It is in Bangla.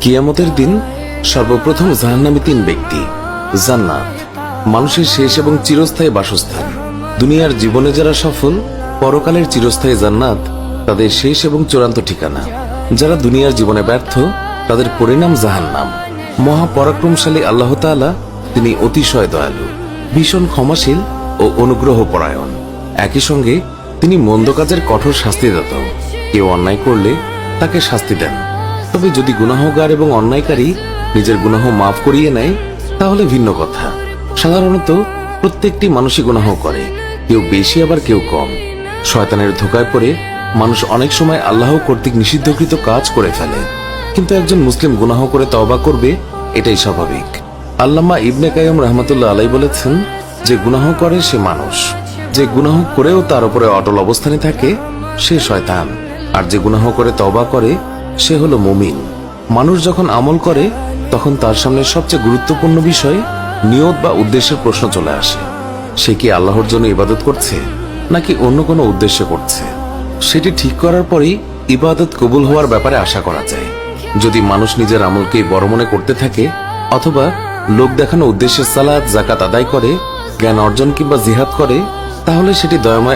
কিয়ামতের দিন সর্বপ্রথম জাহান্নামী তিন ব্যক্তি। জান্নাত মানুষের শেষ এবং চিরস্থায়ী বাসস্থান। দুনিয়ার জীবনে যারা সফল, পরকালের চিরস্থায়ী জান্নাত তাদের শেষ এবং চূড়ান্ত ঠিকানা। যারা দুনিয়ার জীবনে ব্যর্থ, তাদের পরিণাম জাহান্নাম। মহাপরাক্রমশালী আল্লাহ তাআলা তিনি অতিশয় দয়ালু, ভীষণ ক্ষমাশীল ও অনুগ্রহ পরায়ণ। একই সঙ্গে তিনি মন্দ কাজের কঠোর শাস্তিদাতা। কেউ অন্যায় করলে তাকে শাস্তি দেন, তবে যদি গুনাহগার এবং অন্যায়কারী নিজের গুনাহ মাফ করিয়ে নেয় তাহলে ভিন্ন কথা। সাধারণত প্রত্যেকটি মানুষই গুনাহ করে, কেউ বেশি আবার কেউ কম। শয়তানের ধোঁকায় পড়ে মানুষ অনেক সময় আল্লাহ কর্তৃক নিষিদ্ধকৃত কাজ করে ফেলে, কিন্তু একজন মুসলিম গুনাহ করে তওবা করবে, এটাই স্বাভাবিক। আল্লামা ইবনে কাইয়্যিম রাহমাতুল্লাহ আলাইহি বলেছেন, যে গুনাহ করে সে মানুষ, যে গুনাহ করেও তার উপরে অটল অবস্থানে থাকে সে শয়তান, আর যে গুনাহ করে তওবা করে সে হলো মুমিন। মানুষ যখন আমল করে তখন তার সামনে সবচেয়ে গুরুত্বপূর্ণ বিষয় নিয়ত বা উদ্দেশ্যের প্রশ্ন চলে আসে। সে কি আল্লাহর জন্য ইবাদত করছে নাকি অন্য কোনো উদ্দেশ্য করছে? সেটি ঠিক করার পরেই ইবাদত কবুল হওয়ার ব্যাপারে আশা করা যায়। যদি মানুষ নিজের আমলকে বড় মনে করতে থাকে অথবা লোক দেখানো উদ্দেশ্যে সালাত, যাকাত আদায় করে, জ্ঞান অর্জন কিংবা জিহাদ করে, তাহলে সেটি দয়াময়